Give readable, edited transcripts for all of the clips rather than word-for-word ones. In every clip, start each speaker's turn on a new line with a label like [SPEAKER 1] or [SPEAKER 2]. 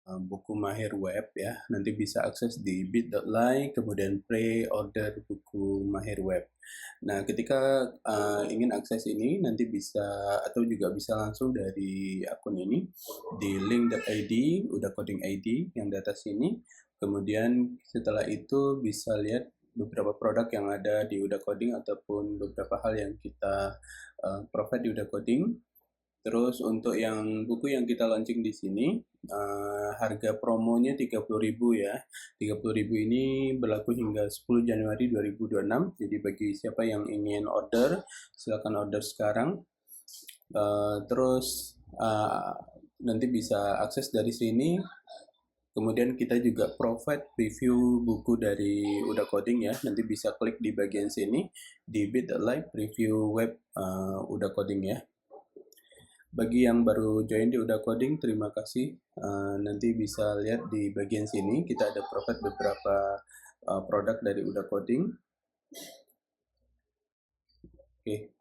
[SPEAKER 1] buku Mahir Web ya. Nanti bisa akses di bit.ly, kemudian pre-order buku Mahir Web. Nah, ketika ingin akses ini nanti bisa atau juga bisa langsung dari akun ini di link.id, udah coding ID yang di atas ini. Kemudian setelah itu bisa lihat beberapa produk yang ada di Udah Coding ataupun beberapa hal yang kita provide di Udah Coding. Terus untuk yang buku yang kita launching di sini, harga promonya 30.000 ya. 30.000 ini berlaku hingga 10 Januari 2026. Jadi bagi siapa yang ingin order, silakan order sekarang. Terus nanti bisa akses dari sini. Kemudian kita juga provide review buku dari Udah Coding ya. Nanti bisa klik di bagian sini di bit.ly review web Udah Coding ya. Bagi yang baru join di Udah Coding, terima kasih. Nanti bisa lihat di bagian sini, kita ada provide beberapa produk dari Udah Coding. Oke.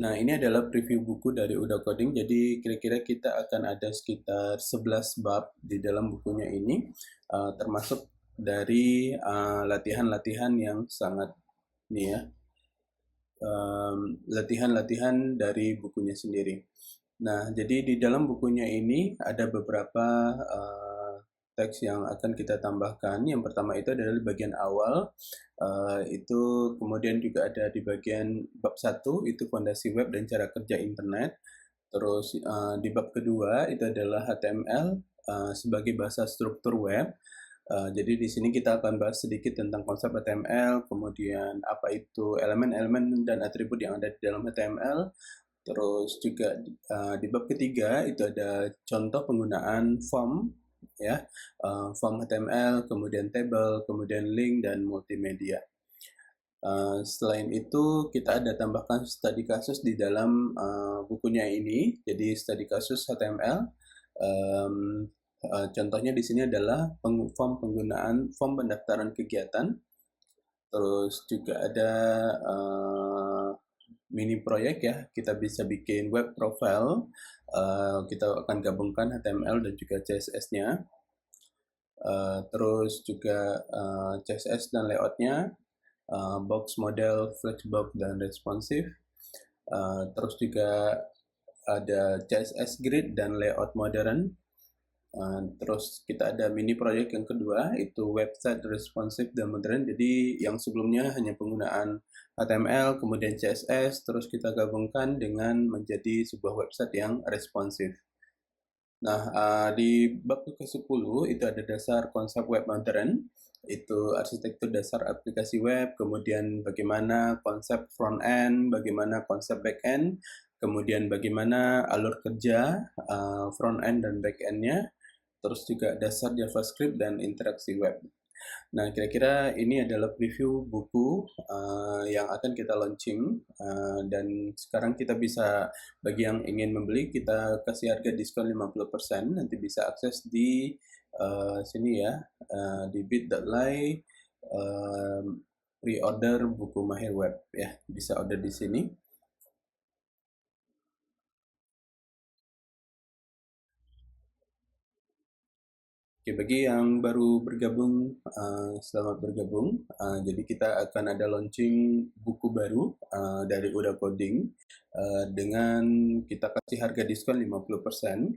[SPEAKER 1] Nah, ini adalah preview buku dari Udah Coding. Jadi kira-kira kita akan ada sekitar 11 bab di dalam bukunya ini, termasuk dari latihan-latihan yang sangat nih ya, latihan-latihan dari bukunya sendiri. Nah, jadi di dalam bukunya ini ada beberapa teks yang akan kita tambahkan. Yang pertama itu adalah di bagian awal, itu kemudian juga ada di bagian bab 1, itu fondasi web dan cara kerja internet. Terus di bab kedua itu adalah HTML sebagai bahasa struktur web. Jadi di sini kita akan bahas sedikit tentang konsep HTML, kemudian apa itu elemen-elemen dan atribut yang ada di dalam HTML. Terus juga di bab ketiga itu ada contoh penggunaan form ya, form HTML, kemudian table, kemudian link dan multimedia. Selain itu kita ada tambahkan studi kasus di dalam bukunya ini. Jadi studi kasus HTML. Contohnya di sini adalah form penggunaan form pendaftaran kegiatan. Terus juga ada mini proyek ya, kita bisa bikin web profile. Kita akan gabungkan HTML dan juga CSS-nya. Terus juga CSS dan layoutnya, box model, flexbox dan responsive. Terus juga ada CSS grid dan layout modern. Terus kita ada mini project yang kedua, itu website responsive dan modern. Jadi yang sebelumnya hanya penggunaan HTML, kemudian CSS, terus kita gabungkan dengan menjadi sebuah website yang responsif. Nah, di bab ke-10 itu ada dasar konsep web modern, itu arsitektur dasar aplikasi web, kemudian bagaimana konsep front end, bagaimana konsep back end, kemudian bagaimana alur kerja front end dan back end-nya, terus juga dasar JavaScript dan interaksi web. Nah, kira-kira ini adalah preview buku yang akan kita launching, dan sekarang kita bisa, bagi yang ingin membeli, kita kasih harga diskon 50%, nanti bisa akses di sini ya, di bit.ly pre-order buku Mahir Web ya, bisa order di sini. Oke, bagi yang baru bergabung, selamat bergabung. Jadi kita akan ada launching buku baru dari Udah Coding dengan kita kasih harga diskon 50%,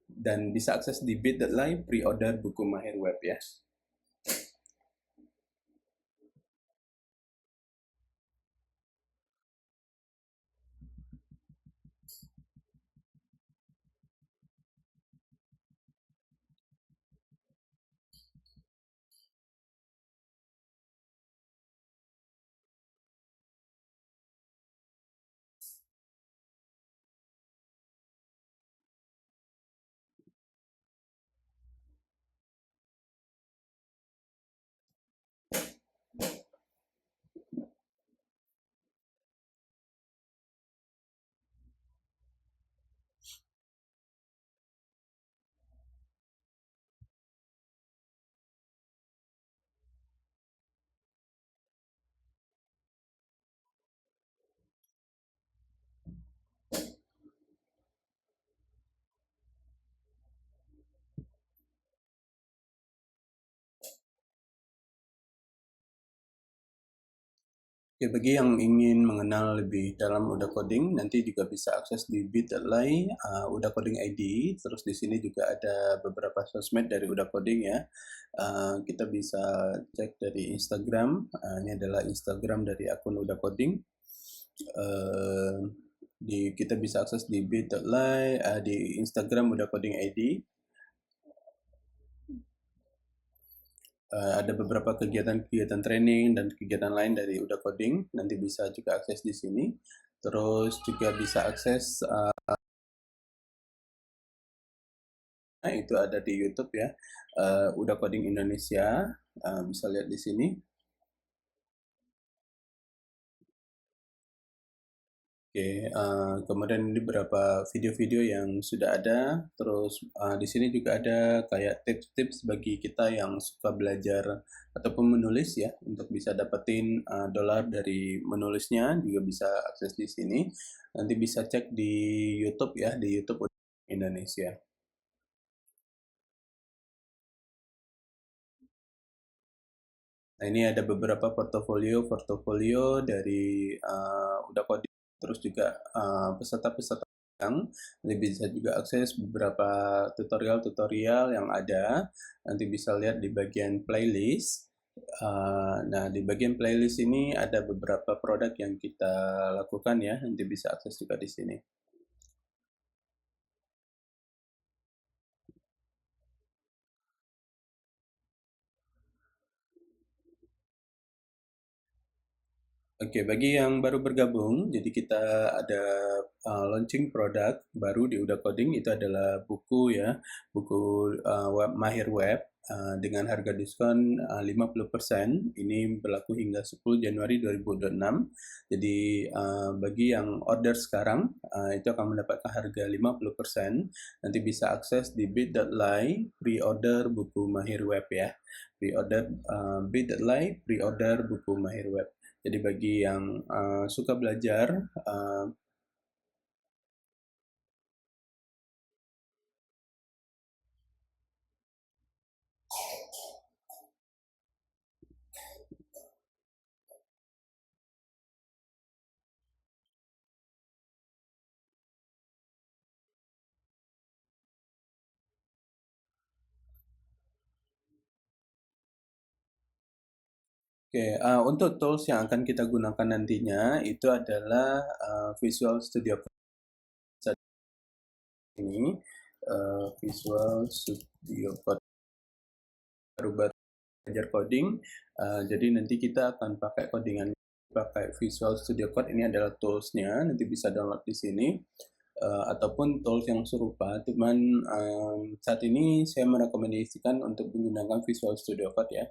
[SPEAKER 1] dan bisa akses di bit.ly pre-order buku Mahir Web ya. Oke, bagi yang ingin mengenal lebih dalam Uda Coding, nanti juga bisa akses di bit.ly Uda Coding ID. Terus di sini juga ada beberapa sosmed dari Uda Coding ya. Kita bisa cek dari Instagram. Ini adalah Instagram dari akun Uda Coding. Kita bisa akses di bit.ly di Instagram Uda Coding ID. Ada beberapa kegiatan-kegiatan training dan kegiatan lain dari Uda Coding, nanti bisa juga akses di sini. Terus juga bisa akses itu ada di YouTube ya, Uda Coding Indonesia, bisa lihat di sini. Oke, kemudian ini beberapa video-video yang sudah ada. Terus di sini juga ada kayak tips-tips bagi kita yang suka belajar ataupun menulis ya, untuk bisa dapetin dolar dari menulisnya juga bisa akses di sini. Nanti bisa cek di YouTube ya, di YouTube Indonesia. Nah, ini ada beberapa portofolio dari Udah Coding, terus juga peserta-peserta yang nanti bisa juga akses beberapa tutorial-tutorial yang ada. Nanti bisa lihat di bagian playlist. Nah, di bagian playlist ini ada beberapa produk yang kita lakukan ya, nanti bisa akses juga di sini. Oke, bagi yang baru bergabung, jadi kita ada launching produk baru di Uda Coding, itu adalah buku ya, buku Mahir Web dengan harga diskon 50%. Ini berlaku hingga 10 Januari 2026. Jadi bagi yang order sekarang, itu akan mendapatkan harga 50%. Nanti bisa akses di bit.ly pre-order buku Mahir Web ya. Pre-order bit.ly pre-order buku Mahir Web. Jadi bagi yang suka belajar, oke, untuk tools yang akan kita gunakan nantinya itu adalah Visual Studio Code ini, Visual Studio Code baru-baru belajar coding. Jadi nanti kita akan pakai codingan, pakai Visual Studio Code. Ini adalah toolsnya, nanti bisa download di sini. Ataupun tools yang serupa, cuman saat ini saya merekomendasikan untuk menggunakan Visual Studio Code ya,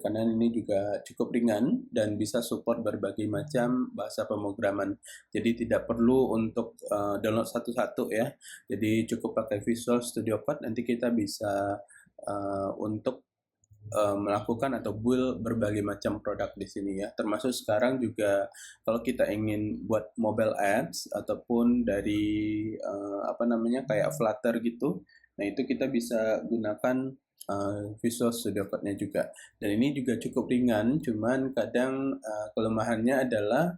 [SPEAKER 1] karena ini juga cukup ringan dan bisa support berbagai macam bahasa pemrograman. Jadi tidak perlu untuk download satu-satu ya. Jadi cukup pakai Visual Studio Code, nanti kita bisa untuk melakukan atau build berbagai macam produk di sini ya. Termasuk sekarang juga kalau kita ingin buat mobile apps ataupun dari apa namanya kayak Flutter gitu. Nah, itu kita bisa gunakan Visual Studio Code-nya juga. Dan ini juga cukup ringan, cuman kadang kelemahannya adalah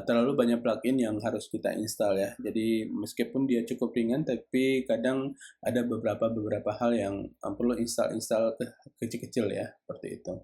[SPEAKER 1] terlalu banyak plugin yang harus kita install ya. Jadi meskipun dia cukup ringan, tapi kadang ada beberapa hal yang perlu install kecil-kecil ya, seperti itu.